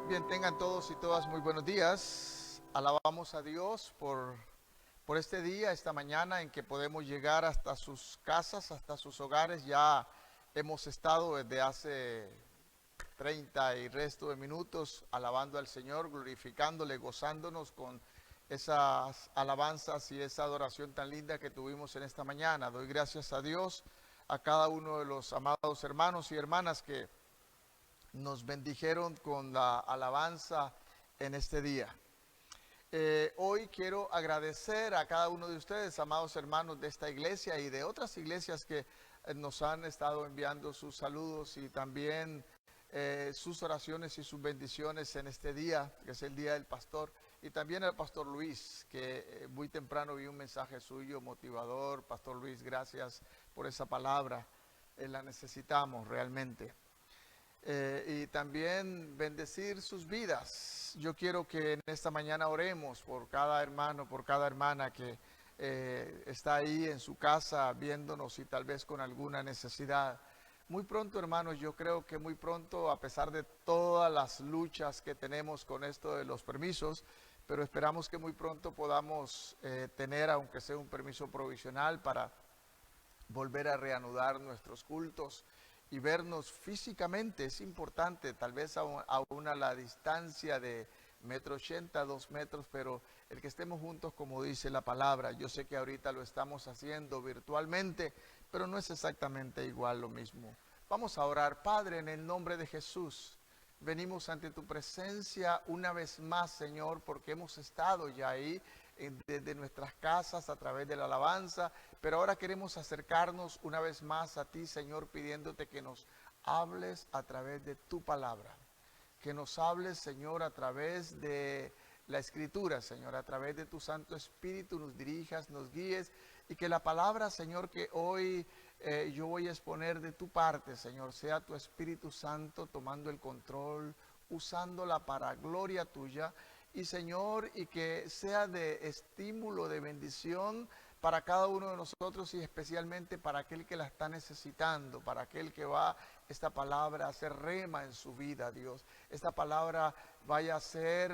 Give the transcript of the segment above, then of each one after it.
Bien, tengan todos y todas muy buenos días. Alabamos a Dios por este día, esta mañana en que podemos llegar hasta sus casas, hasta sus hogares. Ya hemos estado desde hace 30 y resto de minutos alabando al Señor, glorificándole, gozándonos con esas alabanzas y esa adoración tan linda que tuvimos en esta mañana. Doy gracias a Dios, a cada uno de los amados hermanos y hermanas que nos bendijeron con la alabanza en este día. Hoy quiero agradecer a cada uno de ustedes, amados hermanos de esta iglesia y de otras iglesias que nos han estado enviando sus saludos y también sus oraciones y sus bendiciones en este día, que es el Día del Pastor, y también al Pastor Luis, que muy temprano vi un mensaje suyo motivador. Pastor Luis, gracias por esa palabra, la necesitamos realmente. Y también bendecir sus vidas. Yo quiero que en esta mañana oremos por cada hermano, por cada hermana que está ahí en su casa viéndonos y tal vez con alguna necesidad. Muy pronto, hermanos, yo creo que muy pronto, a pesar de todas las luchas que tenemos con esto de los permisos, pero esperamos que muy pronto podamos tener, aunque sea un permiso provisional, para volver a reanudar nuestros cultos y vernos físicamente. Es importante, tal vez aún a la distancia de 1,80 m, 2 metros, pero el que estemos juntos, como dice la palabra. Yo sé que ahorita lo estamos haciendo virtualmente, pero no es exactamente igual lo mismo. Vamos a orar. Padre, en el nombre de Jesús, venimos ante tu presencia una vez más, Señor, porque hemos estado ya ahí desde nuestras casas a través de la alabanza, pero ahora queremos acercarnos una vez más a ti, Señor, pidiéndote que nos hables a través de tu palabra, que nos hables, Señor, a través de la Escritura, Señor, a través de tu Santo Espíritu, nos dirijas, nos guíes, y que la palabra, Señor, que hoy yo voy a exponer de tu parte, Señor, sea tu Espíritu Santo tomando el control, usándola para gloria tuya, y Señor, y que sea de estímulo, de bendición para cada uno de nosotros y especialmente para aquel que la está necesitando, para aquel que va esta palabra a ser rema en su vida, Dios. Esta palabra vaya a ser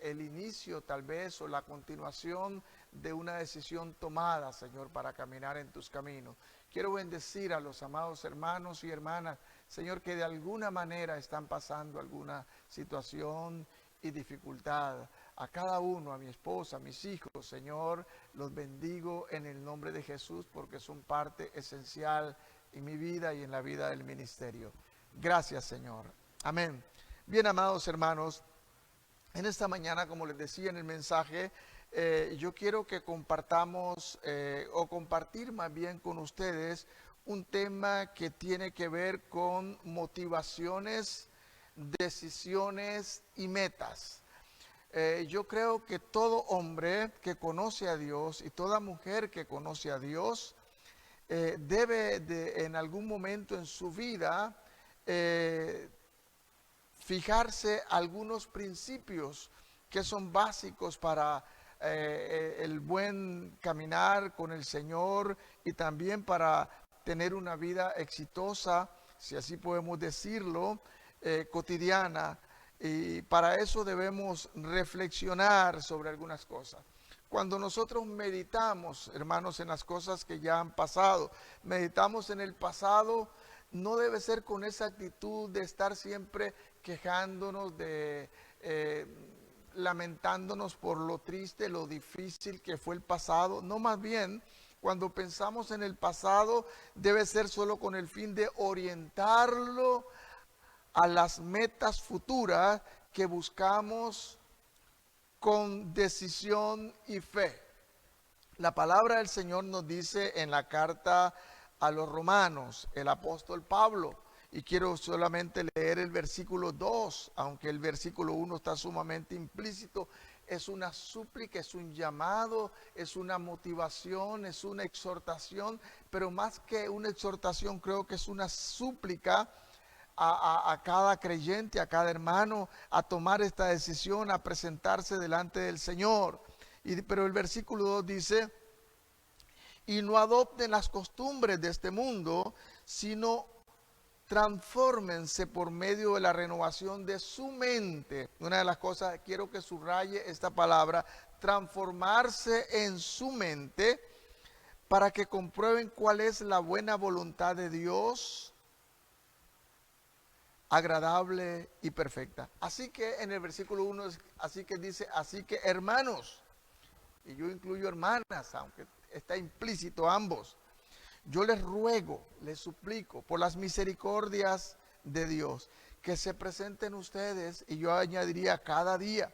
el inicio tal vez o la continuación de una decisión tomada, Señor, para caminar en tus caminos. Quiero bendecir a los amados hermanos y hermanas, Señor, que de alguna manera están pasando alguna situación y dificultad. A cada uno, a mi esposa, a mis hijos, Señor, los bendigo en el nombre de Jesús porque son parte esencial en mi vida y en la vida del ministerio. Gracias, Señor. Amén. Bien, amados hermanos, en esta mañana, como les decía en el mensaje, yo quiero que compartamos o compartir más bien con ustedes un tema que tiene que ver con motivaciones, decisiones y metas. Yo creo que todo hombre que conoce a Dios y toda mujer que conoce a Dios debe de, en algún momento en su vida fijarse algunos principios que son básicos para el buen caminar con el Señor y también para tener una vida exitosa, si así podemos decirlo, cotidiana. Y para eso debemos reflexionar sobre algunas cosas. Cuando nosotros meditamos, hermanos, en las cosas que ya han pasado, meditamos en el pasado, no debe ser con esa actitud de estar siempre quejándonos, de lamentándonos por lo triste, lo difícil que fue el pasado. No, más bien, cuando pensamos en el pasado, debe ser solo con el fin de orientarlo a las metas futuras que buscamos con decisión y fe. La palabra del Señor nos dice en la carta a los romanos, el apóstol Pablo, y quiero solamente leer el versículo 2, aunque el versículo 1 está sumamente implícito. Es una súplica, es un llamado, es una motivación, es una exhortación, pero más que una exhortación creo que es una súplica a cada creyente, a cada hermano, a tomar esta decisión, a presentarse delante del Señor. Pero el versículo 2 dice: y no adopten las costumbres de este mundo, sino transfórmense por medio de la renovación de su mente. Una de las cosas, quiero que subraye esta palabra, transformarse en su mente, para que comprueben cuál es la buena voluntad de Dios, agradable y perfecta. Así que en el versículo 1, así que dice, así que hermanos, y yo incluyo hermanas, aunque está implícito ambos, yo les ruego, les suplico, por las misericordias de Dios, que se presenten ustedes, y yo añadiría cada día,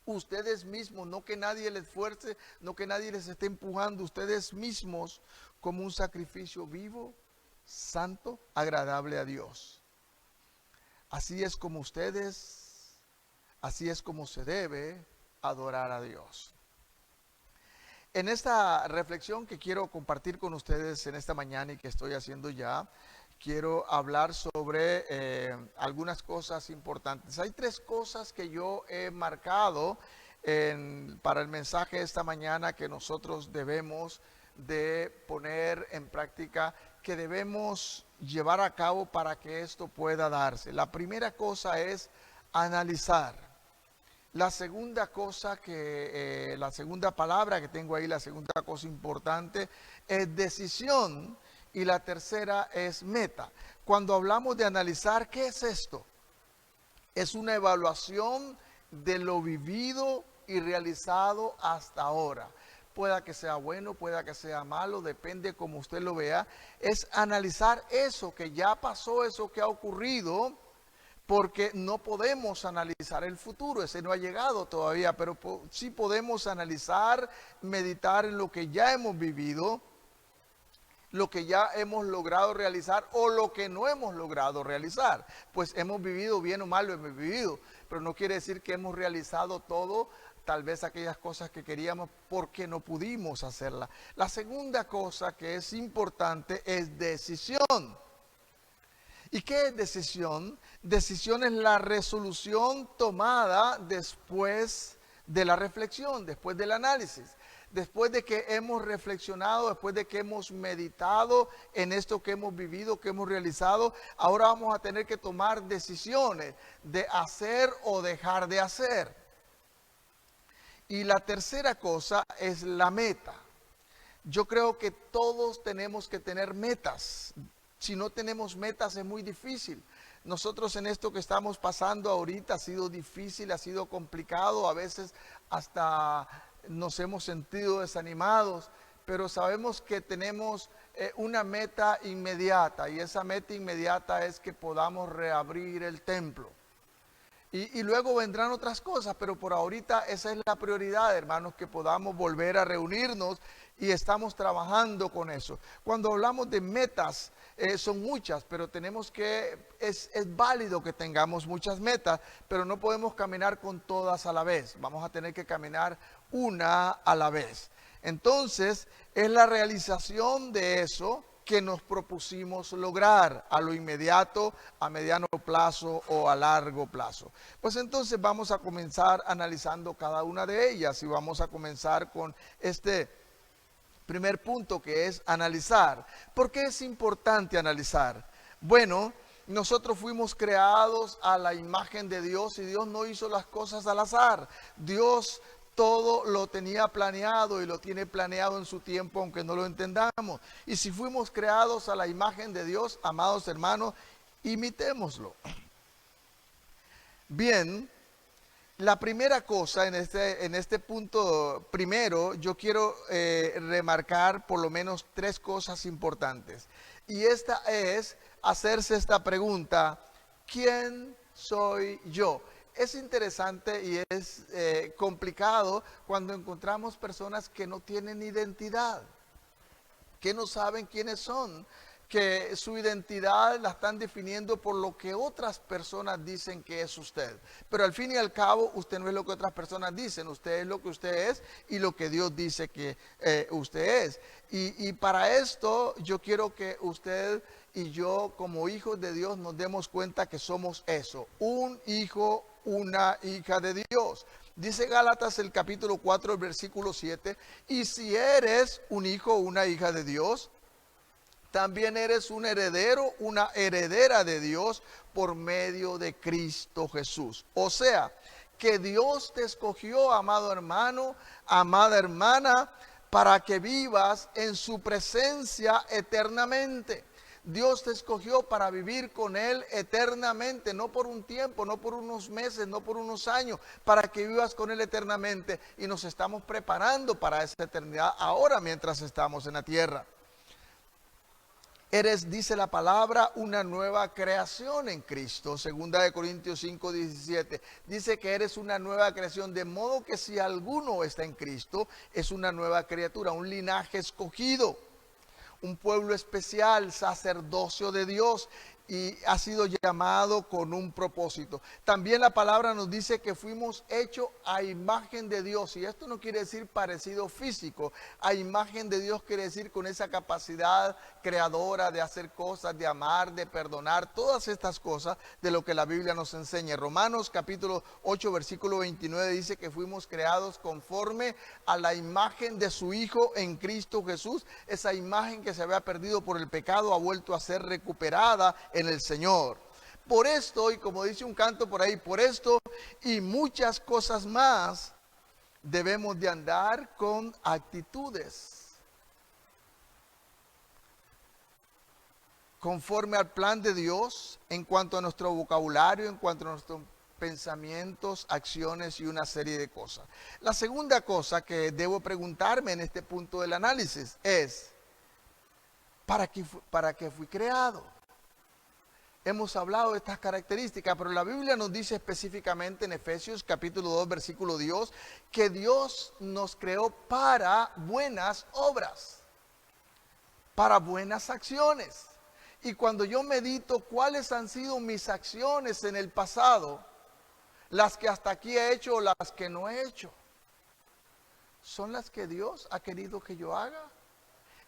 ustedes mismos, no que nadie les fuerce, no que nadie les esté empujando, ustedes mismos como un sacrificio vivo, santo, agradable a Dios. Así es como ustedes, así es como se debe adorar a Dios. En esta reflexión que quiero compartir con ustedes en esta mañana y que estoy haciendo ya, quiero hablar sobre algunas cosas importantes. Hay 3 cosas que yo he marcado para el mensaje de esta mañana que nosotros debemos de poner en práctica, que debemos llevar a cabo para que esto pueda darse. La primera cosa es analizar. La segunda cosa la segunda palabra que tengo ahí, la segunda cosa importante es decisión, y la tercera es meta. Cuando hablamos de analizar, ¿qué es esto? Es una evaluación de lo vivido y realizado hasta ahora. Pueda que sea bueno, pueda que sea malo, depende como usted lo vea. Es analizar eso que ya pasó, eso que ha ocurrido, porque no podemos analizar el futuro, ese no ha llegado todavía, pero sí podemos analizar, meditar en lo que ya hemos vivido, lo que ya hemos logrado realizar o lo que no hemos logrado realizar. Pues hemos vivido, bien o mal lo hemos vivido, pero no quiere decir que hemos realizado todo, tal vez aquellas cosas que queríamos porque no pudimos hacerlas. La segunda cosa que es importante es decisión. ¿Y qué es decisión? Decisión es la resolución tomada después de la reflexión, después del análisis. Después de que hemos reflexionado, después de que hemos meditado en esto que hemos vivido, que hemos realizado, ahora vamos a tener que tomar decisiones de hacer o dejar de hacer. Y la tercera cosa es la meta. Yo creo que todos tenemos que tener metas. Si no tenemos metas es muy difícil. Nosotros en esto que estamos pasando ahorita ha sido difícil, ha sido complicado, a veces hasta nos hemos sentido desanimados, pero sabemos que tenemos una meta inmediata, y esa meta inmediata es que podamos reabrir el templo. Y luego vendrán otras cosas, pero por ahorita esa es la prioridad, hermanos, que podamos volver a reunirnos, y estamos trabajando con eso. Cuando hablamos de metas, son muchas, pero es válido que tengamos muchas metas, pero no podemos caminar con todas a la vez. Vamos a tener que caminar una a la vez. Entonces, es la realización de eso que nos propusimos lograr a lo inmediato, a mediano plazo o a largo plazo. Pues entonces vamos a comenzar analizando cada una de ellas, y vamos a comenzar con este primer punto, que es analizar. ¿Por qué es importante analizar? Bueno, nosotros fuimos creados a la imagen de Dios, y Dios no hizo las cosas al azar. Dios todo lo tenía planeado y lo tiene planeado en su tiempo, aunque no lo entendamos. Y si fuimos creados a la imagen de Dios, amados hermanos, imitémoslo. Bien, la primera cosa en este punto primero, yo quiero remarcar por lo menos 3 cosas importantes. Y esta es hacerse esta pregunta: ¿quién soy yo? Es interesante y es complicado cuando encontramos personas que no tienen identidad, que no saben quiénes son, que su identidad la están definiendo por lo que otras personas dicen que es usted. Pero al fin y al cabo, usted no es lo que otras personas dicen, usted es lo que usted es y lo que Dios dice que usted es. Y para esto yo quiero que usted y yo, como hijos de Dios, nos demos cuenta que somos eso: un hijo, una hija de Dios. Dice Gálatas el capítulo 4, el versículo 7, y si eres un hijo o una hija de Dios, también eres un heredero, una heredera de Dios por medio de Cristo Jesús. O sea, que Dios te escogió, amado hermano, amada hermana, para que vivas en su presencia eternamente. Dios te escogió para vivir con Él eternamente, no por un tiempo, no por unos meses, no por unos años, para que vivas con Él eternamente. Y nos estamos preparando para esa eternidad ahora mientras estamos en la tierra. Eres, dice la palabra, una nueva creación en Cristo. Segunda de Corintios 5:17 dice que eres una nueva creación, de modo que si alguno está en Cristo, es una nueva criatura, un linaje escogido, un pueblo especial, sacerdocio de Dios, y ha sido llamado con un propósito. También la palabra nos dice que fuimos hechos a imagen de Dios, y esto no quiere decir parecido físico. A imagen de Dios quiere decir con esa capacidad creadora de hacer cosas, de amar, de perdonar, todas estas cosas de lo que la Biblia nos enseña. Romanos capítulo 8 versículo 29 dice que fuimos creados conforme a la imagen de su Hijo en Cristo Jesús. Esa imagen que se había perdido por el pecado ha vuelto a ser recuperada en el Señor. Por esto, y como dice un canto por ahí, por esto y muchas cosas más, debemos de andar con actitudes conforme al plan de Dios en cuanto a nuestro vocabulario, en cuanto a nuestros pensamientos, acciones y una serie de cosas. La segunda cosa que debo preguntarme en este punto del análisis es, ¿para qué fui creado? Hemos hablado de estas características, pero la Biblia nos dice específicamente en Efesios capítulo 2 versículo 10 que Dios nos creó para buenas obras, para buenas acciones. Y cuando yo medito cuáles han sido mis acciones en el pasado, las que hasta aquí he hecho o las que no he hecho, ¿son las que Dios ha querido que yo haga?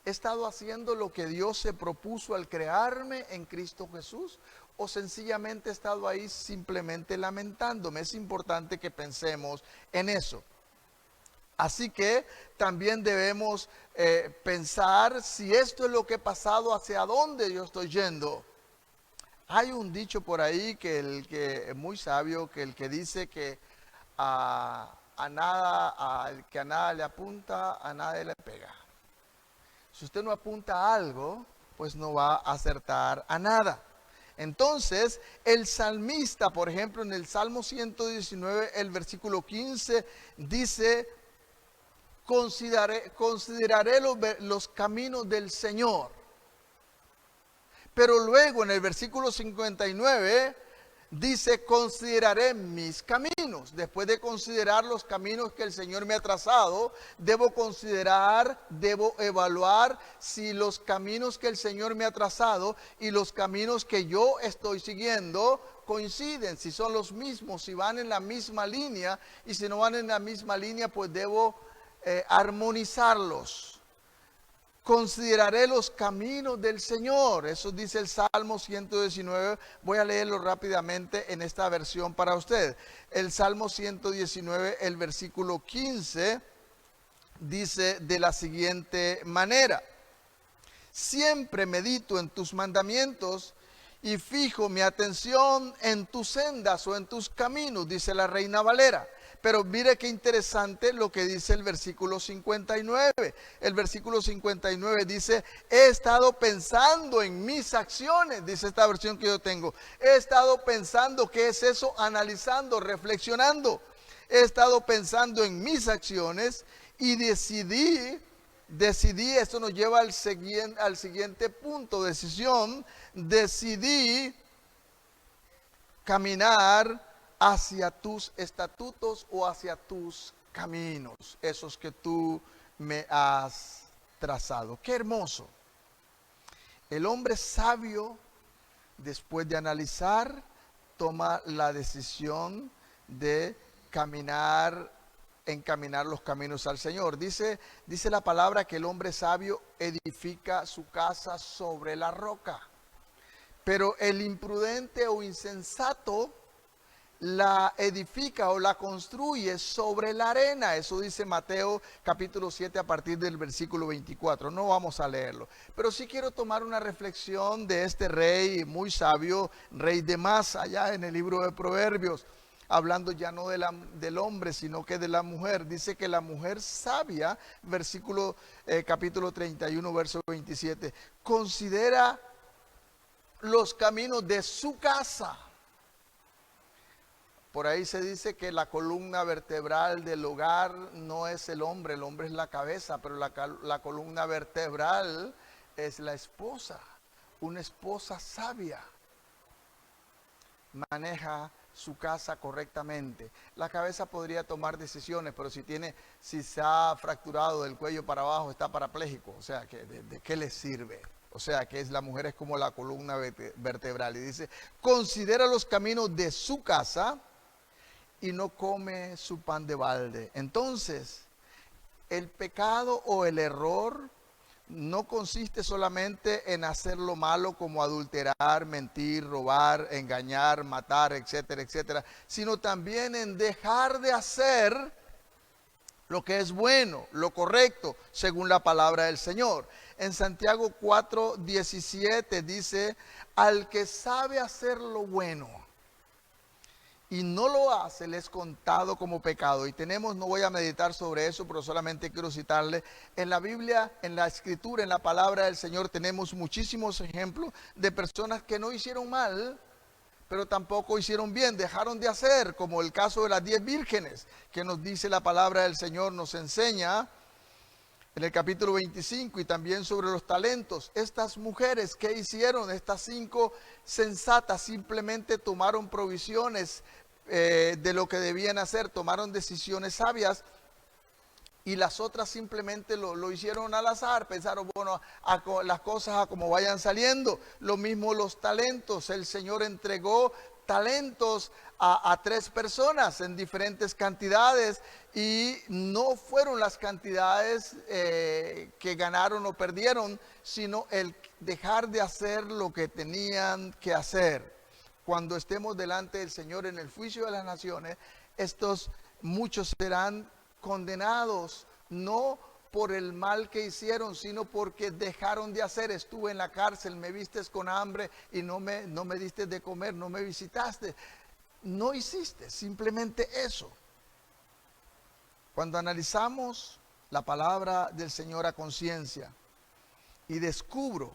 ¿He estado haciendo lo que Dios se propuso al crearme en Cristo Jesús? ¿O sencillamente he estado ahí simplemente lamentándome? Es importante que pensemos en eso. Así que también debemos pensar si esto es lo que he pasado, hacia dónde yo estoy yendo. Hay un dicho por ahí que es muy sabio, que el que dice que al que a nada le apunta, a nada le pega. Si usted no apunta a algo, pues no va a acertar a nada. Entonces, el salmista, por ejemplo, en el Salmo 119, el versículo 15, dice: consideraré los caminos del Señor. Pero luego en el versículo 59 dice: consideraré mis caminos. Después de considerar los caminos que el Señor me ha trazado, debo evaluar si los caminos que el Señor me ha trazado y los caminos que yo estoy siguiendo coinciden, si son los mismos, si van en la misma línea, y si no van en la misma línea, pues debo armonizarlos. Consideraré los caminos del Señor. Eso dice el Salmo 119. Voy a leerlo rápidamente en esta versión para usted. El Salmo 119, el versículo 15, dice de la siguiente manera: siempre medito en tus mandamientos y fijo mi atención en tus sendas o en tus caminos, dice la Reina Valera. Pero mire qué interesante lo que dice el versículo 59. El versículo 59 dice: he estado pensando en mis acciones, dice esta versión que yo tengo. He estado pensando, ¿qué es eso? Analizando, reflexionando. He estado pensando en mis acciones y decidí, esto nos lleva al siguiente punto, decisión. Decidí caminar hacia tus estatutos o hacia tus caminos, esos que tú me has trazado. Qué hermoso. El hombre sabio, después de analizar, toma la decisión de encaminar los caminos al Señor. Dice la palabra que el hombre sabio edifica su casa sobre la roca, pero el imprudente o insensato la edifica o la construye sobre la arena. Eso dice Mateo capítulo 7 a partir del versículo 24. No vamos a leerlo, pero sí quiero tomar una reflexión de este rey muy sabio, rey de Masa, allá en el libro de Proverbios, hablando ya no del hombre, sino que de la mujer. Dice que la mujer sabia, capítulo 31, verso 27, considera los caminos de su casa. Por ahí se dice que la columna vertebral del hogar no es el hombre es la cabeza, pero la columna vertebral es la esposa. Una esposa sabia maneja su casa correctamente. La cabeza podría tomar decisiones, pero si se ha fracturado del cuello para abajo, está parapléjico. O sea, ¿de qué le sirve? O sea, que la mujer es como la columna vertebral. Y dice, considera los caminos de su casa y no come su pan de balde. Entonces, el pecado o el error no consiste solamente en hacer lo malo como adulterar, mentir, robar, engañar, matar, etcétera, etcétera, sino también en dejar de hacer lo que es bueno, lo correcto, según la palabra del Señor. En Santiago 4:17 dice, al que sabe hacer lo bueno y no lo hace, le es contado como pecado. Y no voy a meditar sobre eso, pero solamente quiero citarle, en la Biblia, en la Escritura, en la palabra del Señor, tenemos muchísimos ejemplos de personas que no hicieron mal, pero tampoco hicieron bien, dejaron de hacer, como el caso de las 10 vírgenes, que nos dice la palabra del Señor, nos enseña en el capítulo 25, y también sobre los talentos. Estas mujeres, ¿qué hicieron? Estas 5 sensatas simplemente tomaron provisiones de lo que debían hacer, tomaron decisiones sabias, y las otras simplemente lo hicieron al azar, pensaron, bueno, las cosas a como vayan saliendo. Lo mismo los talentos, el Señor entregó talentos a 3 personas en diferentes cantidades, y no fueron las cantidades que ganaron o perdieron, sino el dejar de hacer lo que tenían que hacer. Cuando estemos delante del Señor en el juicio de las naciones, muchos serán condenados, no por el mal que hicieron, sino porque dejaron de hacer. Estuve en la cárcel, me vistes con hambre y no me diste de comer, no me visitaste. No hiciste simplemente eso. Cuando analizamos la palabra del Señor a conciencia y descubro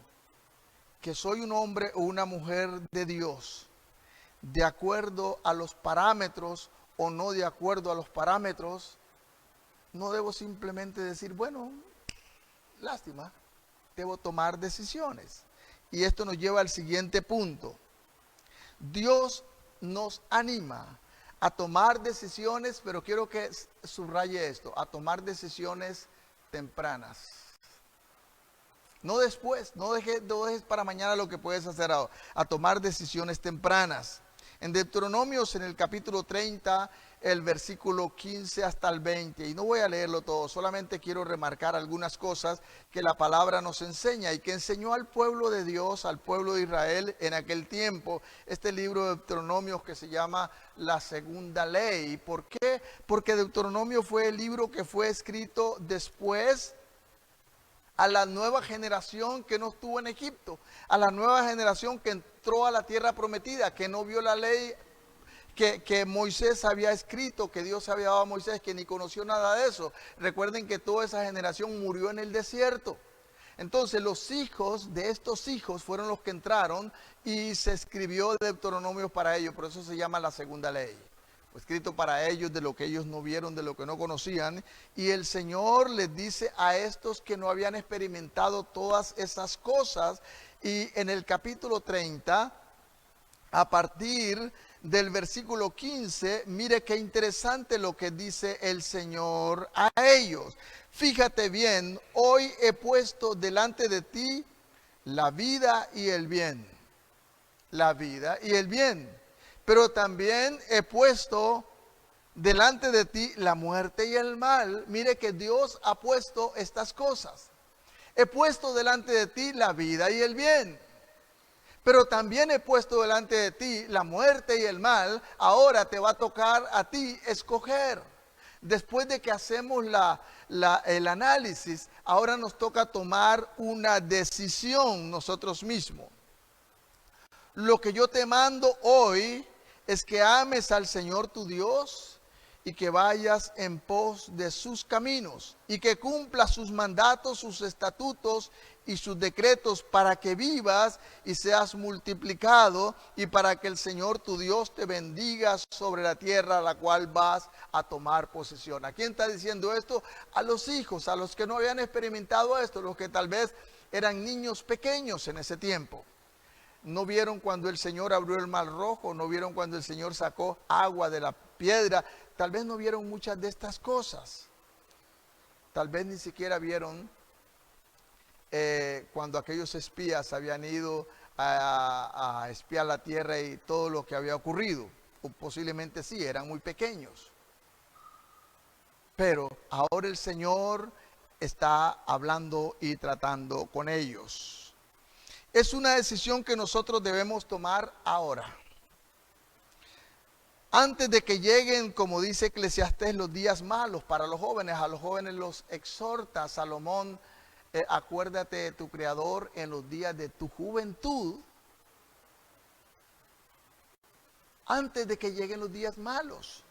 que soy un hombre o una mujer de Dios, de acuerdo a los parámetros o no de acuerdo a los parámetros, no debo simplemente decir, bueno, lástima, debo tomar decisiones. Y esto nos lleva al siguiente punto. Dios nos anima a tomar decisiones, pero quiero que subraye esto, a tomar decisiones tempranas. No después, no dejes para mañana lo que puedes hacer ahora, a tomar decisiones tempranas. En Deuteronomios, en el capítulo 30, el versículo 15 hasta el 20, y no voy a leerlo todo, solamente quiero remarcar algunas cosas que la palabra nos enseña y que enseñó al pueblo de Dios, al pueblo de Israel en aquel tiempo. Este libro de Deuteronomios que se llama la segunda ley. ¿Por qué? Porque Deuteronomio fue el libro que fue escrito después a la nueva generación que no estuvo en Egipto, a la nueva generación que entró a la tierra prometida, que no vio la ley que Moisés había escrito, que Dios había dado a Moisés, que ni conoció nada de eso. Recuerden que toda esa generación murió en el desierto. Entonces los hijos de estos hijos fueron los que entraron y se escribió Deuteronomio para ellos, por eso se llama la segunda ley. Fue escrito para ellos, de lo que ellos no vieron, de lo que no conocían. Y el Señor les dice a estos que no habían experimentado todas esas cosas. Y en el capítulo 30, a partir del versículo 15, mire qué interesante lo que dice el Señor a ellos. Fíjate bien, hoy he puesto delante de ti la vida y el bien. La vida y el bien. Pero también he puesto delante de ti la muerte y el mal. Mire que Dios ha puesto estas cosas. He puesto delante de ti la vida y el bien. Pero también he puesto delante de ti la muerte y el mal. Ahora te va a tocar a ti escoger. Después de que hacemos el análisis, ahora nos toca tomar una decisión nosotros mismos. Lo que yo te mando hoy es que ames al Señor tu Dios y que vayas en pos de sus caminos y que cumplas sus mandatos, sus estatutos y sus decretos para que vivas y seas multiplicado y para que el Señor tu Dios te bendiga sobre la tierra a la cual vas a tomar posesión. ¿A quién está diciendo esto? A los hijos, a los que no habían experimentado esto, los que tal vez eran niños pequeños en ese tiempo. No vieron cuando el Señor abrió el mar rojo, no vieron cuando el Señor sacó agua de la piedra, tal vez no vieron muchas de estas cosas. Tal vez ni siquiera vieron cuando aquellos espías habían ido a espiar la tierra y todo lo que había ocurrido. O posiblemente sí, eran muy pequeños. Pero ahora el Señor está hablando y tratando con ellos. Es una decisión que nosotros debemos tomar ahora. Antes de que lleguen, como dice Eclesiastés, los días malos para los jóvenes. A los jóvenes los exhorta Salomón, acuérdate de tu Creador en los días de tu juventud, antes de que lleguen los días malos.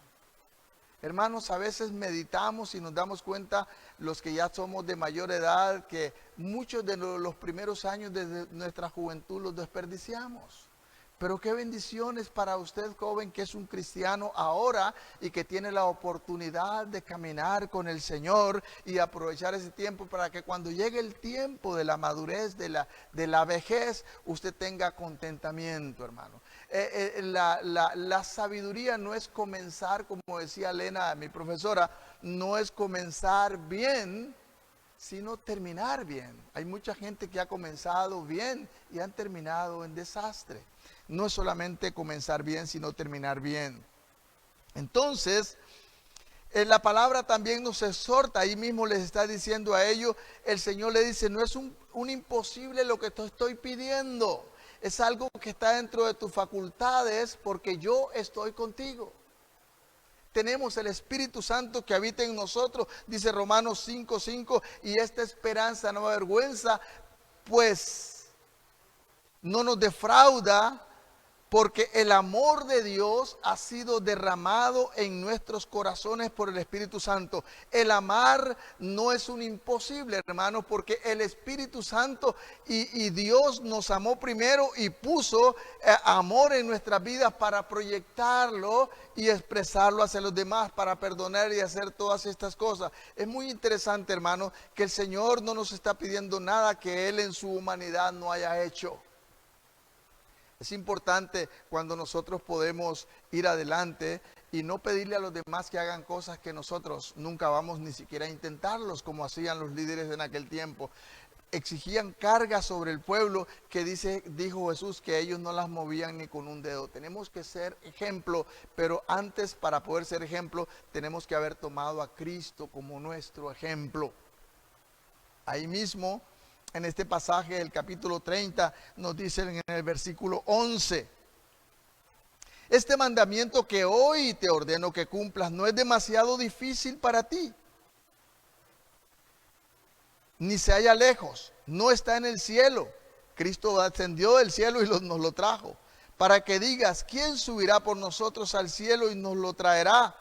Hermanos, a veces meditamos y nos damos cuenta, los que ya somos de mayor edad, que muchos de los primeros años de nuestra juventud los desperdiciamos. Pero qué bendiciones para usted, joven, que es un cristiano ahora y que tiene la oportunidad de caminar con el Señor y aprovechar ese tiempo para que cuando llegue el tiempo de la madurez, de la vejez, usted tenga contentamiento, hermano. La sabiduría no es comenzar, como decía Elena, mi profesora, no es comenzar bien, sino terminar bien. Hay mucha gente que ha comenzado bien y han terminado en desastre. No es solamente comenzar bien, sino terminar bien. Entonces, la palabra también nos exhorta, ahí mismo les está diciendo a ellos, el Señor le dice, no es un imposible lo que te estoy pidiendo, es algo que está dentro de tus facultades porque yo estoy contigo. Tenemos el Espíritu Santo que habita en nosotros, dice Romanos 5:5, y esta esperanza no avergüenza, pues no nos defrauda, porque el amor de Dios ha sido derramado en nuestros corazones por el Espíritu Santo. El amar no es un imposible, hermanos, porque el Espíritu Santo y Dios nos amó primero y puso amor en nuestras vidas para proyectarlo y expresarlo hacia los demás, para perdonar y hacer todas estas cosas. Es muy interesante, hermanos, que el Señor no nos está pidiendo nada que Él en su humanidad no haya hecho. Es importante cuando nosotros podemos ir adelante y no pedirle a los demás que hagan cosas que nosotros nunca vamos ni siquiera a intentarlos, como hacían los líderes en aquel tiempo. Exigían cargas sobre el pueblo que dijo Jesús que ellos no las movían ni con un dedo. Tenemos que ser ejemplo, pero antes, para poder ser ejemplo, tenemos que haber tomado a Cristo como nuestro ejemplo. Ahí mismo, en este pasaje del capítulo 30, nos dicen en el versículo 11, este mandamiento que hoy te ordeno que cumplas no es demasiado difícil para ti, ni se halla lejos, no está en el cielo. Cristo ascendió del cielo y nos lo trajo, para que digas, ¿quién subirá por nosotros al cielo y nos lo traerá?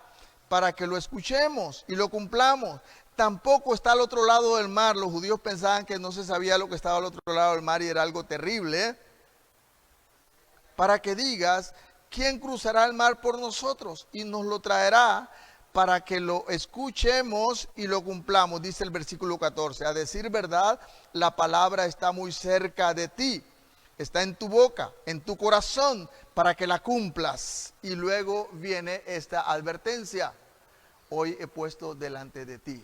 Para que lo escuchemos y lo cumplamos. Tampoco está al otro lado del mar. Los judíos pensaban que no se sabía lo que estaba al otro lado del mar y era algo terrible. Para que digas, ¿quién cruzará el mar por nosotros? Y nos lo traerá para que lo escuchemos y lo cumplamos. Dice el versículo 14, a decir verdad, la palabra está muy cerca de ti. Está en tu boca, en tu corazón, para que la cumplas. Y luego viene esta advertencia. Hoy he puesto delante de ti.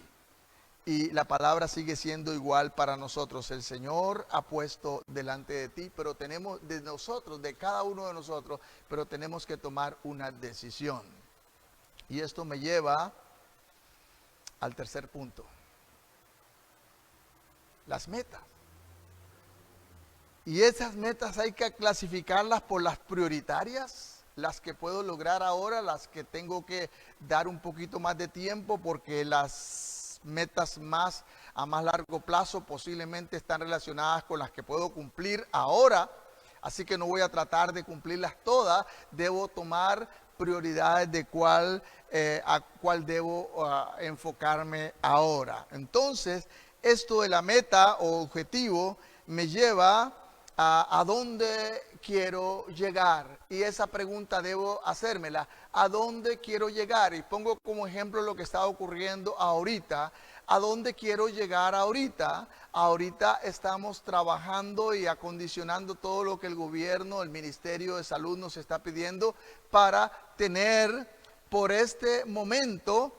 Y la palabra sigue siendo igual para nosotros. El Señor ha puesto delante de ti, pero tenemos de nosotros, de cada uno de nosotros, pero tenemos que tomar una decisión. Y esto me lleva al tercer punto. Las metas. Y esas metas hay que clasificarlas por las prioritarias, las que puedo lograr ahora, las que tengo que dar un poquito más de tiempo, porque las metas a más largo plazo posiblemente están relacionadas con las que puedo cumplir ahora. Así que no voy a tratar de cumplirlas todas, debo tomar prioridades de a cuál debo enfocarme ahora. Entonces, esto de la meta o objetivo me lleva a dónde quiero llegar. Y esa pregunta debo hacérmela, ¿a dónde quiero llegar? Y pongo como ejemplo lo que está ocurriendo ahorita. ¿A dónde quiero llegar ahorita? Ahorita estamos trabajando y acondicionando todo lo que el gobierno, el Ministerio de Salud nos está pidiendo para tener por este momento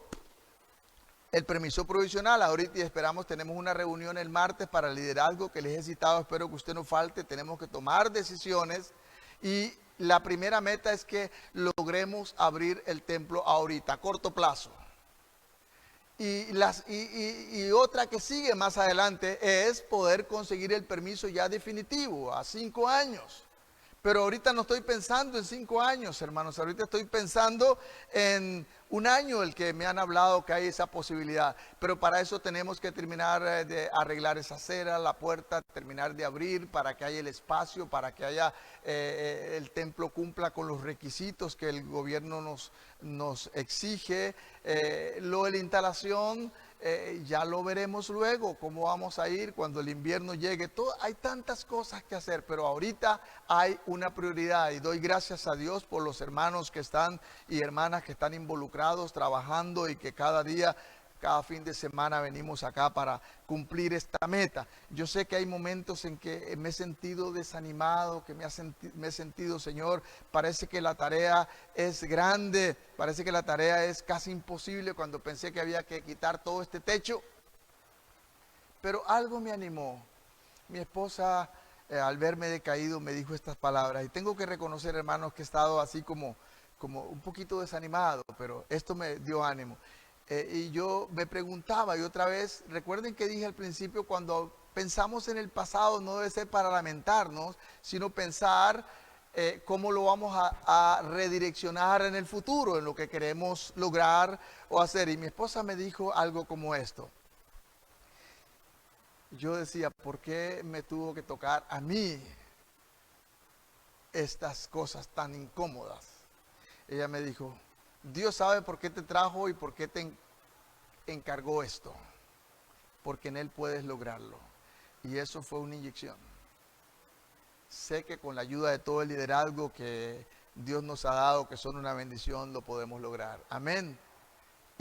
el permiso provisional. Ahorita esperamos, tenemos una reunión el martes para el liderazgo que les he citado, espero que usted no falte, tenemos que tomar decisiones y la primera meta es que logremos abrir el templo ahorita, a corto plazo. Y otra que sigue más adelante es poder conseguir el permiso ya definitivo, a 5 años. Pero ahorita no estoy pensando en 5 años, hermanos. Ahorita estoy pensando en 1 año, el que me han hablado que hay esa posibilidad. Pero para eso tenemos que terminar de arreglar esa acera, la puerta, terminar de abrir para que haya el espacio, para que haya el templo cumpla con los requisitos que el gobierno nos exige. Lo de la instalación, ya lo veremos luego, cómo vamos a ir cuando el invierno llegue. Hay tantas cosas que hacer, pero ahorita hay una prioridad y doy gracias a Dios por los hermanos que están y hermanas que están involucrados, trabajando y que cada día, cada fin de semana venimos acá para cumplir esta meta. Yo sé que hay momentos en que me he sentido desanimado, que me he sentido, Señor, parece que la tarea es grande, parece que la tarea es casi imposible cuando pensé que había que quitar todo este techo. Pero algo me animó. Mi esposa, al verme decaído, me dijo estas palabras. Y tengo que reconocer, hermanos, que he estado así como un poquito desanimado, pero esto me dio ánimo. Y yo me preguntaba, y otra vez, recuerden que dije al principio, cuando pensamos en el pasado no debe ser para lamentarnos, sino pensar cómo lo vamos a redireccionar en el futuro, en lo que queremos lograr o hacer. Y mi esposa me dijo algo como esto. Yo decía, ¿por qué me tuvo que tocar a mí estas cosas tan incómodas? Ella me dijo, Dios sabe por qué te trajo y por qué te encargó esto, porque en Él puedes lograrlo. Y eso fue una inyección. Sé que con la ayuda de todo el liderazgo que Dios nos ha dado, que son una bendición, lo podemos lograr. Amén.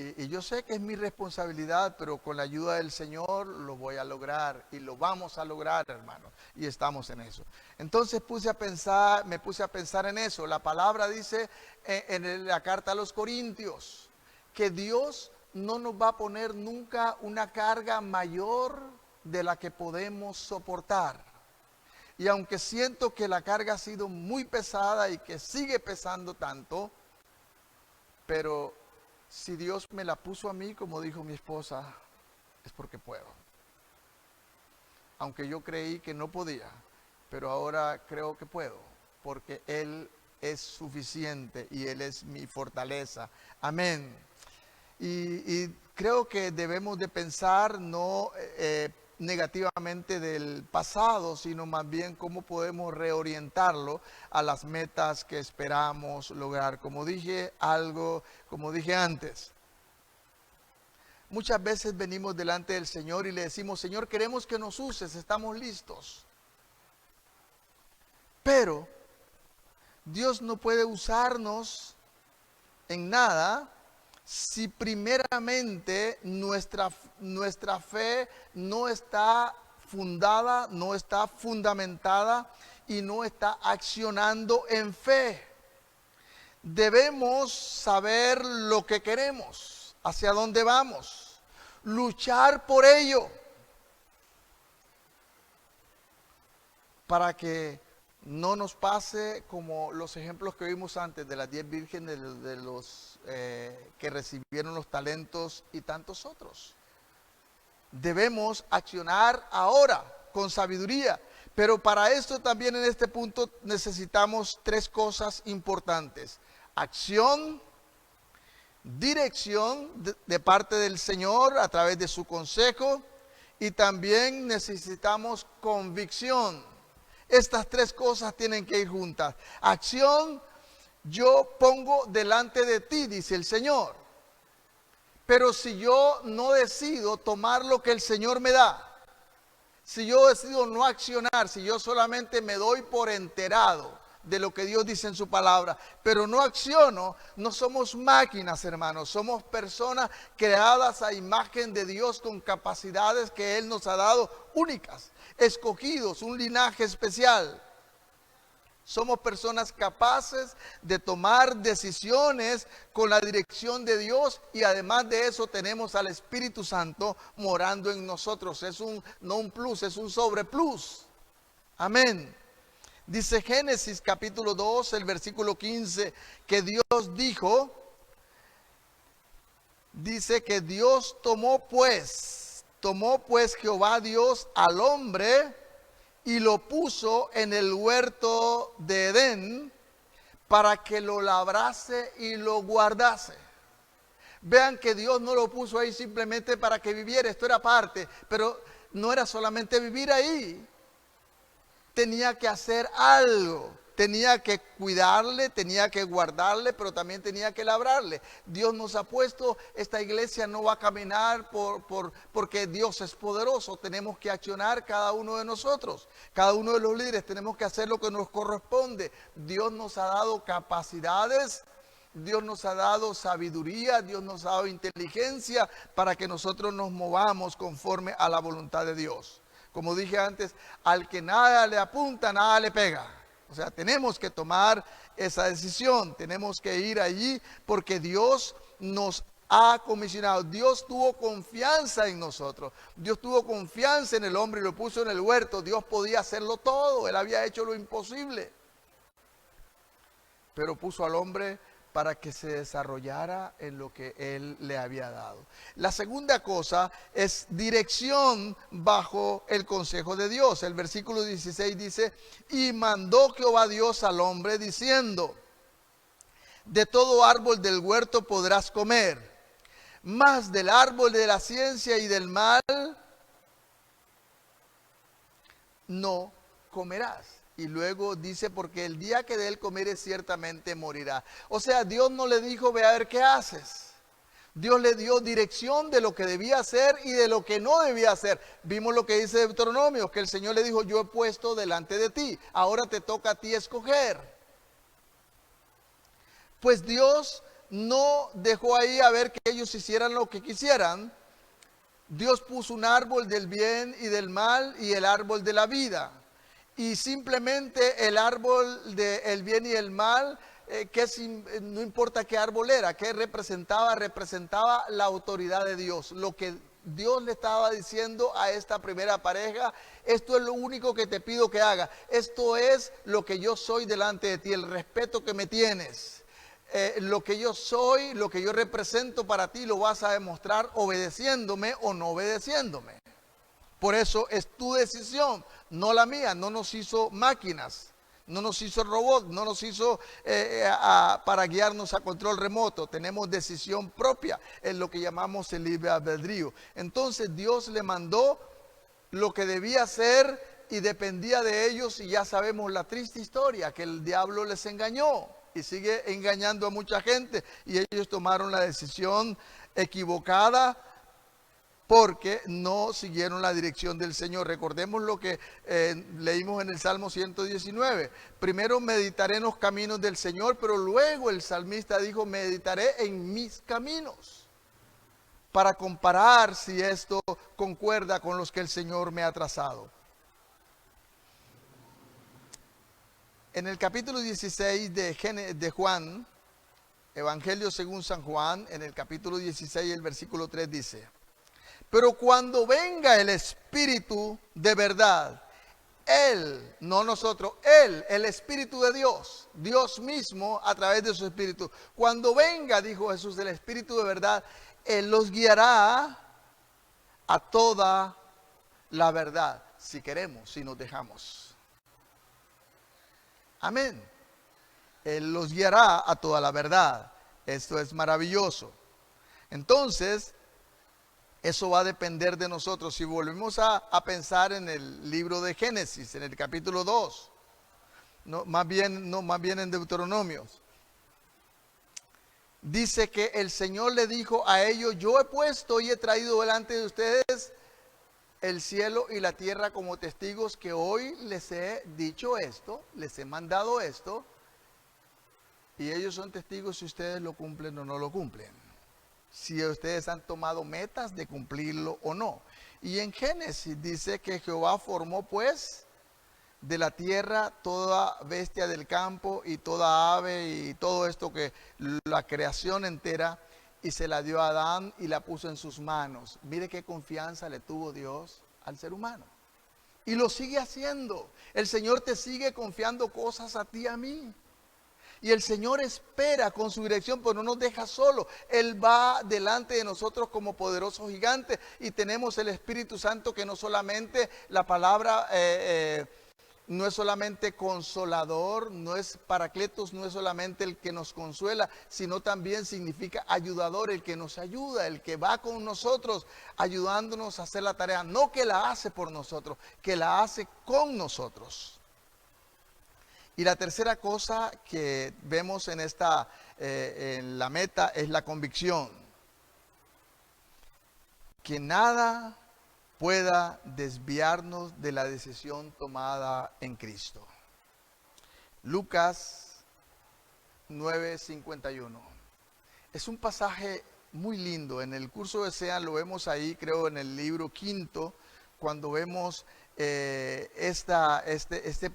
Y yo sé que es mi responsabilidad, pero con la ayuda del Señor lo voy a lograr y lo vamos a lograr, hermanos. Y estamos en eso. Entonces me puse a pensar en eso. La palabra dice en la carta a los Corintios que Dios no nos va a poner nunca una carga mayor de la que podemos soportar. Y aunque siento que la carga ha sido muy pesada y que sigue pesando tanto, pero si Dios me la puso a mí, como dijo mi esposa, es porque puedo. Aunque yo creí que no podía, pero ahora creo que puedo, porque Él es suficiente y Él es mi fortaleza. Amén. Y creo que debemos de pensar no negativamente del pasado, sino más bien cómo podemos reorientarlo a las metas que esperamos lograr. Como dije antes, muchas veces venimos delante del Señor y le decimos, Señor, queremos que nos uses, estamos listos. Pero Dios no puede usarnos en nada si primeramente nuestra fe no está fundada, no está fundamentada y no está accionando en fe. Debemos saber lo que queremos, hacia dónde vamos, luchar por ello, para que no nos pase como los ejemplos que vimos antes de las 10 vírgenes, de los que recibieron los talentos y tantos otros. Debemos accionar ahora con sabiduría, Pero para esto también en este punto necesitamos tres cosas importantes: acción, dirección de parte del Señor a través de su consejo, y también necesitamos convicción. Estas tres cosas tienen que ir juntas. Acción: yo pongo delante de ti, dice el Señor. Pero si yo no decido tomar lo que el Señor me da, si yo decido no accionar, si yo solamente me doy por enterado de lo que Dios dice en su palabra, pero no acciono, no somos máquinas, hermanos. Somos personas creadas a imagen de Dios con capacidades que Él nos ha dado únicas, escogidos, un linaje especial. Somos personas capaces de tomar decisiones con la dirección de Dios, y además de eso tenemos al Espíritu Santo morando en nosotros. Es no un plus, es un sobreplus. Amén. Dice Génesis capítulo 2, el versículo 15, que Dios dijo, dice que Dios tomó pues Jehová Dios al hombre y lo puso en el huerto de Edén para que lo labrase y lo guardase. Vean que Dios no lo puso ahí simplemente para que viviera, esto era parte, pero no era solamente vivir ahí. Tenía que hacer algo, tenía que cuidarle, tenía que guardarle, pero también tenía que labrarle. Dios nos ha puesto, esta iglesia no va a caminar porque Dios es poderoso. Tenemos que accionar cada uno de nosotros, cada uno de los líderes, tenemos que hacer lo que nos corresponde. Dios nos ha dado capacidades, Dios nos ha dado sabiduría, Dios nos ha dado inteligencia para que nosotros nos movamos conforme a la voluntad de Dios. Como dije antes, al que nada le apunta, nada le pega. O sea, tenemos que tomar esa decisión, tenemos que ir allí porque Dios nos ha comisionado. Dios tuvo confianza en nosotros, Dios tuvo confianza en el hombre y lo puso en el huerto. Dios podía hacerlo todo, Él había hecho lo imposible, pero puso al hombre para que se desarrollara en lo que Él le había dado. La segunda cosa es dirección bajo el consejo de Dios. El versículo 16 dice, y mandó Jehová Dios al hombre diciendo, de todo árbol del huerto podrás comer, mas del árbol de la ciencia y del mal no comerás. Y luego dice, porque el día que de él comeres ciertamente morirá. O sea, Dios no le dijo, ve a ver qué haces. Dios le dio dirección de lo que debía hacer y de lo que no debía hacer. Vimos lo que dice Deuteronomio, que el Señor le dijo, yo he puesto delante de ti, ahora te toca a ti escoger. Pues Dios no dejó ahí a ver que ellos hicieran lo que quisieran. Dios puso un árbol del bien y del mal y el árbol de la vida. Y simplemente el árbol del bien y el mal, no importa qué árbol era, ¿qué representaba? Representaba la autoridad de Dios. Lo que Dios le estaba diciendo a esta primera pareja, esto es lo único que te pido que haga. Esto es lo que yo soy delante de ti, el respeto que me tienes. Lo que yo soy, lo que yo represento para ti, lo vas a demostrar obedeciéndome o no obedeciéndome. Por eso es tu decisión, no la mía. No nos hizo máquinas, no nos hizo robots, no nos hizo para guiarnos a control remoto. Tenemos decisión propia, es lo que llamamos el libre albedrío. Entonces Dios le mandó lo que debía hacer y dependía de ellos, y ya sabemos la triste historia, que el diablo les engañó y sigue engañando a mucha gente, y ellos tomaron la decisión equivocada porque no siguieron la dirección del Señor. Recordemos lo que leímos en el Salmo 119. Primero meditaré en los caminos del Señor, pero luego el salmista dijo, meditaré en mis caminos, para comparar si esto concuerda con los que el Señor me ha trazado. En el capítulo 16 de Juan, Evangelio según San Juan, en el capítulo 16, el versículo 3 dice, pero cuando venga el Espíritu de verdad, Él, no nosotros, Él, el Espíritu de Dios, Dios mismo a través de su Espíritu. Cuando venga, dijo Jesús, el Espíritu de verdad, Él los guiará a toda la verdad, si queremos, si nos dejamos. Amén. Él los guiará a toda la verdad. Esto es maravilloso. Entonces, eso va a depender de nosotros. Si volvemos a pensar en el libro de Génesis, en el capítulo 2, más bien en Deuteronomios, dice que el Señor le dijo a ellos: yo he puesto y he traído delante de ustedes el cielo y la tierra como testigos, que hoy les he dicho esto, les he mandado esto, y ellos son testigos si ustedes lo cumplen o no lo cumplen, si ustedes han tomado metas de cumplirlo o no. Y en Génesis dice que Jehová formó pues de la tierra toda bestia del campo y toda ave y todo esto, que la creación entera, y se la dio a Adán y la puso en sus manos. Mire qué confianza le tuvo Dios al ser humano. Y lo sigue haciendo. El Señor te sigue confiando cosas a ti y a mí. Y el Señor espera con su dirección, pero no nos deja solo. Él va delante de nosotros como poderoso gigante. Y tenemos el Espíritu Santo, que no solamente la palabra... no es solamente consolador, no es paracletos, no es solamente el que nos consuela, sino también significa ayudador, el que nos ayuda, el que va con nosotros, ayudándonos a hacer la tarea. No que la hace por nosotros, que la hace con nosotros. Y la tercera cosa que vemos en en la meta, es la convicción. Que nada pueda desviarnos de la decisión tomada en Cristo. Lucas 9:51. Es un pasaje muy lindo. En el curso de SEAN lo vemos ahí, creo, en el libro 5, cuando vemos este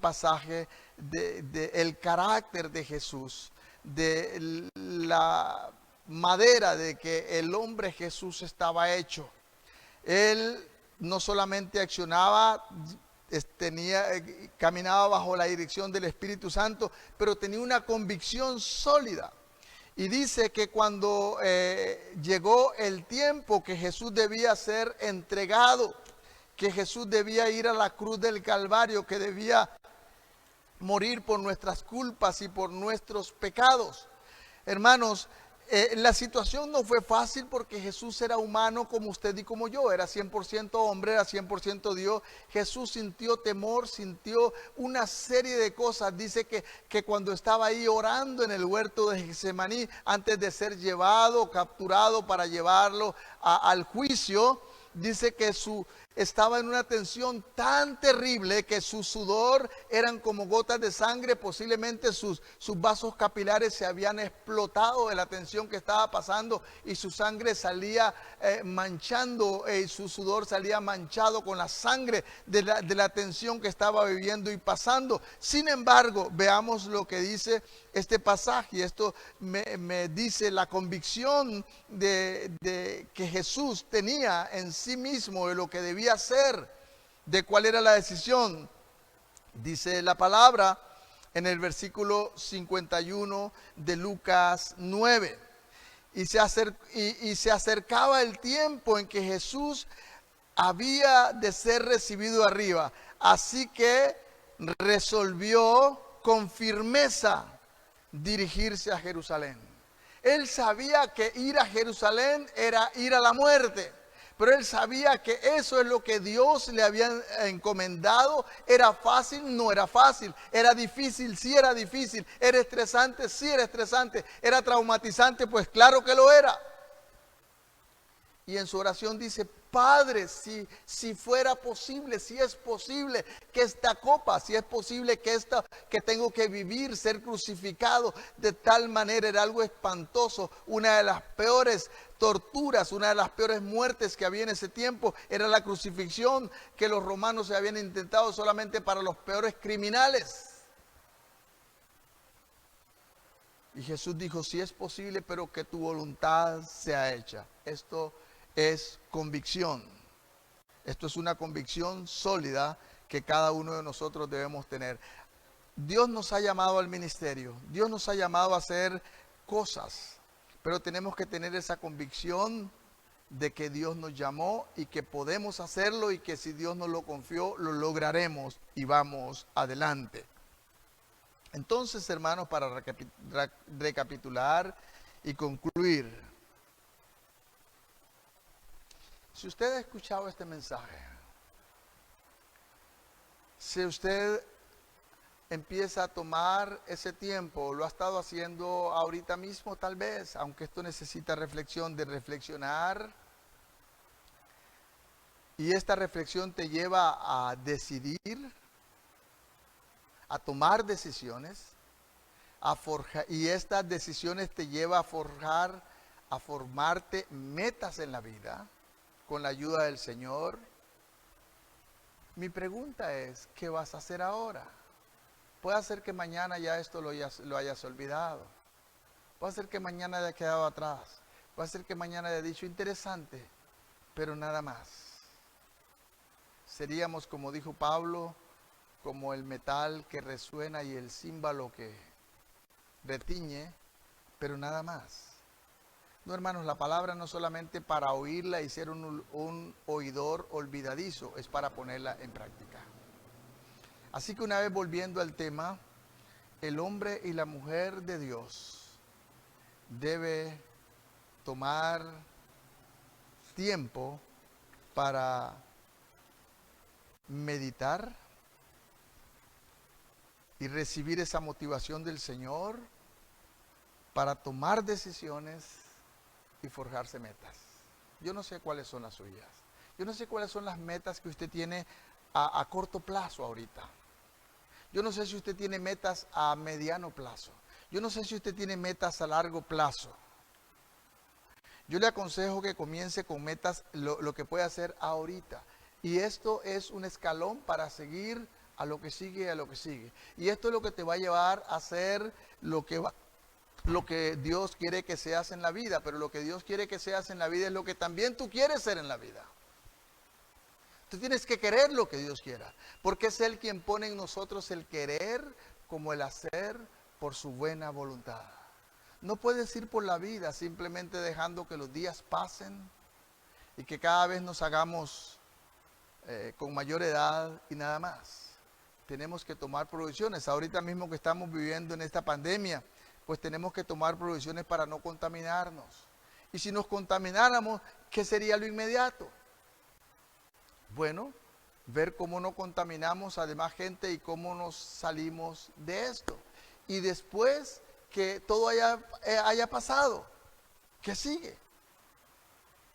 pasaje de el carácter de Jesús, de la madera de que el hombre Jesús estaba hecho. Él no solamente accionaba, caminaba bajo la dirección del Espíritu Santo, pero tenía una convicción sólida. Y dice que cuando llegó el tiempo que Jesús debía ser entregado, que Jesús debía ir a la cruz del Calvario, que debía morir por nuestras culpas y por nuestros pecados. Hermanos, la situación no fue fácil, porque Jesús era humano como usted y como yo. Era 100% hombre, era 100% Dios. Jesús sintió temor, sintió una serie de cosas. Dice que cuando estaba ahí orando en el huerto de Getsemaní, antes de ser llevado, capturado para llevarlo al juicio, dice que estaba en una tensión tan terrible que su sudor eran como gotas de sangre. Posiblemente sus vasos capilares se habían explotado de la tensión que estaba pasando, y su sangre salía manchando, y su sudor salía manchado con la sangre de la tensión que estaba viviendo y pasando. Sin embargo, veamos lo que dice este pasaje. Esto me dice la convicción de que Jesús tenía en sí mismo, de lo que debía hacer, de cuál era la decisión. Dice la palabra en el versículo 51 de Lucas 9. Y se acercaba el tiempo en que Jesús había de ser recibido arriba. Así que resolvió con firmeza dirigirse a Jerusalén. Él sabía que ir a Jerusalén era ir a la muerte, pero él sabía que eso es lo que Dios le había encomendado. ¿Era fácil? No era fácil. ¿Era difícil? Sí era difícil. ¿Era estresante? Sí era estresante. ¿Era traumatizante? Pues claro que lo era. Y en su oración dice: Padre, si fuera posible, si es posible que esta copa, si es posible que tengo que vivir, ser crucificado de tal manera. Era algo espantoso. Una de las peores torturas, una de las peores muertes que había en ese tiempo era la crucifixión, que los romanos se habían intentado solamente para los peores criminales. Y Jesús dijo: si es posible, pero que tu voluntad sea hecha. Esto es convicción. Esto es una convicción sólida que cada uno de nosotros debemos tener. Dios nos ha llamado al ministerio. Dios nos ha llamado a hacer cosas. Pero tenemos que tener esa convicción de que Dios nos llamó y que podemos hacerlo, y que si Dios nos lo confió, lo lograremos y vamos adelante. Entonces, hermanos, para recapitular y concluir, si usted ha escuchado este mensaje, si usted empieza a tomar ese tiempo, lo ha estado haciendo ahorita mismo tal vez, aunque esto necesita reflexión, de reflexionar, y esta reflexión te lleva a decidir, a tomar decisiones, a forjar, y estas decisiones te lleva a forjar, a formarte metas en la vida con la ayuda del Señor. Mi pregunta es, ¿qué vas a hacer ahora? Puede ser que mañana ya esto lo hayas olvidado. Puede ser que mañana haya quedado atrás. Puede ser que mañana haya dicho interesante, pero nada más. Seríamos, como dijo Pablo, como el metal que resuena y el címbalo que retiñe, pero nada más. No, hermanos, la palabra no solamente para oírla y ser un oidor olvidadizo, es para ponerla en práctica. Así que una vez volviendo al tema, el hombre y la mujer de Dios debe tomar tiempo para meditar y recibir esa motivación del Señor para tomar decisiones y forjarse metas. Yo no sé cuáles son las suyas. Yo no sé cuáles son las metas que usted tiene a corto plazo ahorita. Yo no sé si usted tiene metas a mediano plazo. Yo no sé si usted tiene metas a largo plazo. Yo le aconsejo que comience con metas, lo que puede hacer ahorita. Y esto es un escalón para seguir a lo que sigue, a lo que sigue. Y esto es lo que te va a llevar a hacer lo que Dios quiere que seas en la vida. Pero lo que Dios quiere que seas en la vida es lo que también tú quieres ser en la vida. Tú tienes que querer lo que Dios quiera, porque es Él quien pone en nosotros el querer como el hacer por su buena voluntad. No puedes ir por la vida simplemente dejando que los días pasen y que cada vez nos hagamos con mayor edad y nada más. Tenemos que tomar provisiones. Ahorita mismo que estamos viviendo en esta pandemia, pues tenemos que tomar provisiones para no contaminarnos. Y si nos contamináramos, ¿qué sería lo inmediato? Bueno, ver cómo no contaminamos a demás gente y cómo nos salimos de esto. Y después que todo haya pasado, ¿qué sigue?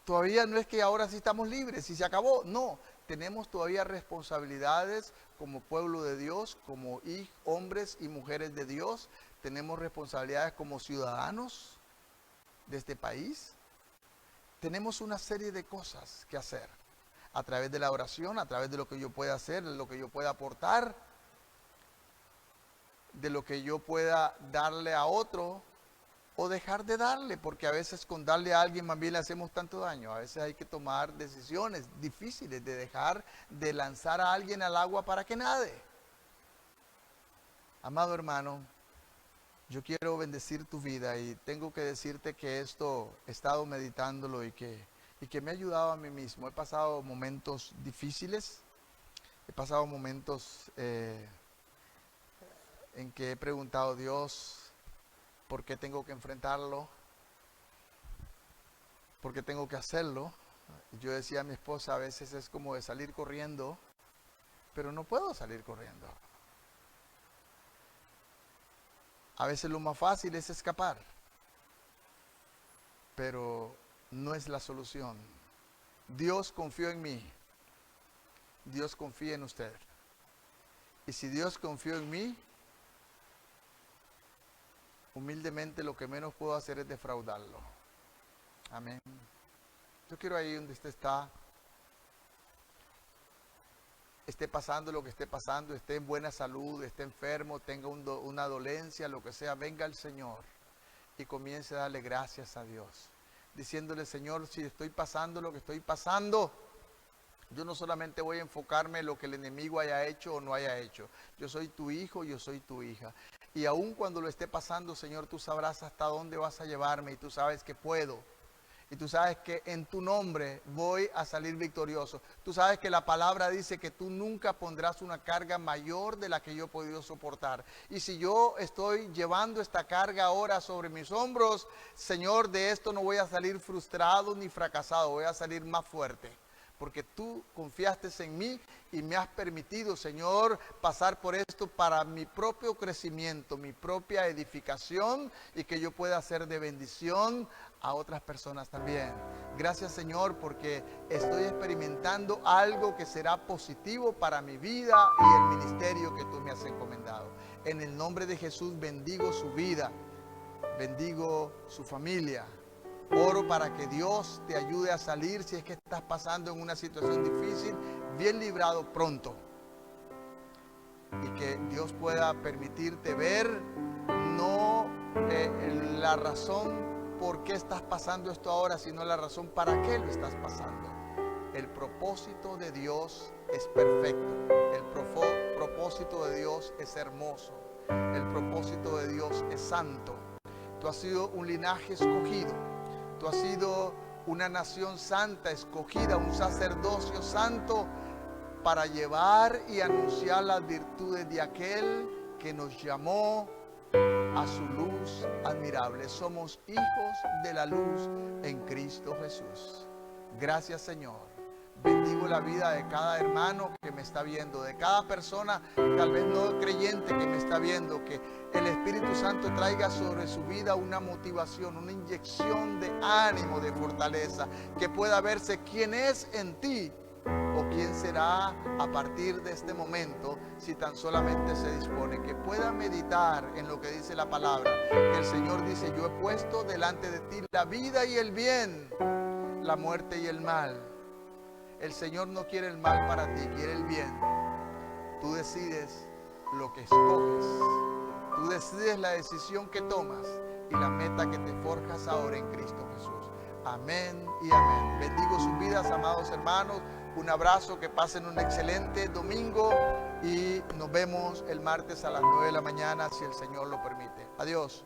Todavía no es que ahora sí estamos libres y se acabó. No, tenemos todavía responsabilidades como pueblo de Dios, como hombres y mujeres de Dios. Tenemos responsabilidades como ciudadanos de este país. Tenemos una serie de cosas que hacer. A través de la oración, a través de lo que yo pueda hacer, de lo que yo pueda aportar, de lo que yo pueda darle a otro o dejar de darle, porque a veces con darle a alguien más bien le hacemos tanto daño. A veces hay que tomar decisiones difíciles de dejar de lanzar a alguien al agua para que nade. Amado hermano, yo quiero bendecir tu vida y tengo que decirte que esto he estado meditándolo y que me ha ayudado a mí mismo. He pasado momentos difíciles, he pasado momentos en que he preguntado a Dios por qué tengo que enfrentarlo, por qué tengo que hacerlo. Yo decía a mi esposa, a veces es como de salir corriendo, pero no puedo salir corriendo. A veces lo más fácil es escapar, pero no es la solución. Dios confió en mí. Dios confía en usted. Y si Dios confió en mí, humildemente lo que menos puedo hacer es defraudarlo. Amén. Yo quiero ahí donde usted está, esté pasando lo que esté pasando, esté en buena salud, esté enfermo, tenga una dolencia, lo que sea, venga al Señor y comience a darle gracias a Dios. Diciéndole, Señor, si estoy pasando lo que estoy pasando, yo no solamente voy a enfocarme en lo que el enemigo haya hecho o no haya hecho. Yo soy tu hijo, yo soy tu hija. Y aun cuando lo esté pasando, Señor, tú sabrás hasta dónde vas a llevarme y tú sabes que puedo. Y tú sabes que en tu nombre voy a salir victorioso. Tú sabes que la palabra dice que tú nunca pondrás una carga mayor de la que yo he podido soportar. Y si yo estoy llevando esta carga ahora sobre mis hombros, Señor, de esto no voy a salir frustrado ni fracasado, voy a salir más fuerte. Porque tú confiaste en mí y me has permitido, Señor, pasar por esto para mi propio crecimiento, mi propia edificación y que yo pueda ser de bendición a otras personas también. Gracias, Señor, porque estoy experimentando algo que será positivo para mi vida y el ministerio que tú me has encomendado. En el nombre de Jesús bendigo su vida, bendigo su familia. Oro para que Dios te ayude a salir si es que estás pasando en una situación difícil, bien librado pronto. Y que Dios pueda permitirte ver no la razón por qué estás pasando esto ahora, sino la razón para qué lo estás pasando. El propósito de Dios es perfecto. El propósito de Dios es hermoso. El propósito de Dios es santo. Tú has sido un linaje escogido. Tú has sido una nación santa, escogida, un sacerdocio santo para llevar y anunciar las virtudes de aquel que nos llamó a su luz admirable. Somos hijos de la luz en Cristo Jesús. Gracias, Señor. Bendigo la vida de cada hermano que me está viendo, de cada persona tal vez no creyente que me está viendo, que el Espíritu Santo traiga sobre su vida una motivación, una inyección de ánimo, de fortaleza, que pueda verse quién es en ti o quién será a partir de este momento si tan solamente se dispone, que pueda meditar en lo que dice la palabra, que el Señor dice: yo he puesto delante de ti la vida y el bien, la muerte y el mal. El Señor no quiere el mal para ti, quiere el bien. Tú decides lo que escoges. Tú decides la decisión que tomas y la meta que te forjas ahora en Cristo Jesús. Amén y amén. Bendigo sus vidas, amados hermanos. Un abrazo, que pasen un excelente domingo y nos vemos el martes a las 9 de la mañana, si el Señor lo permite. Adiós.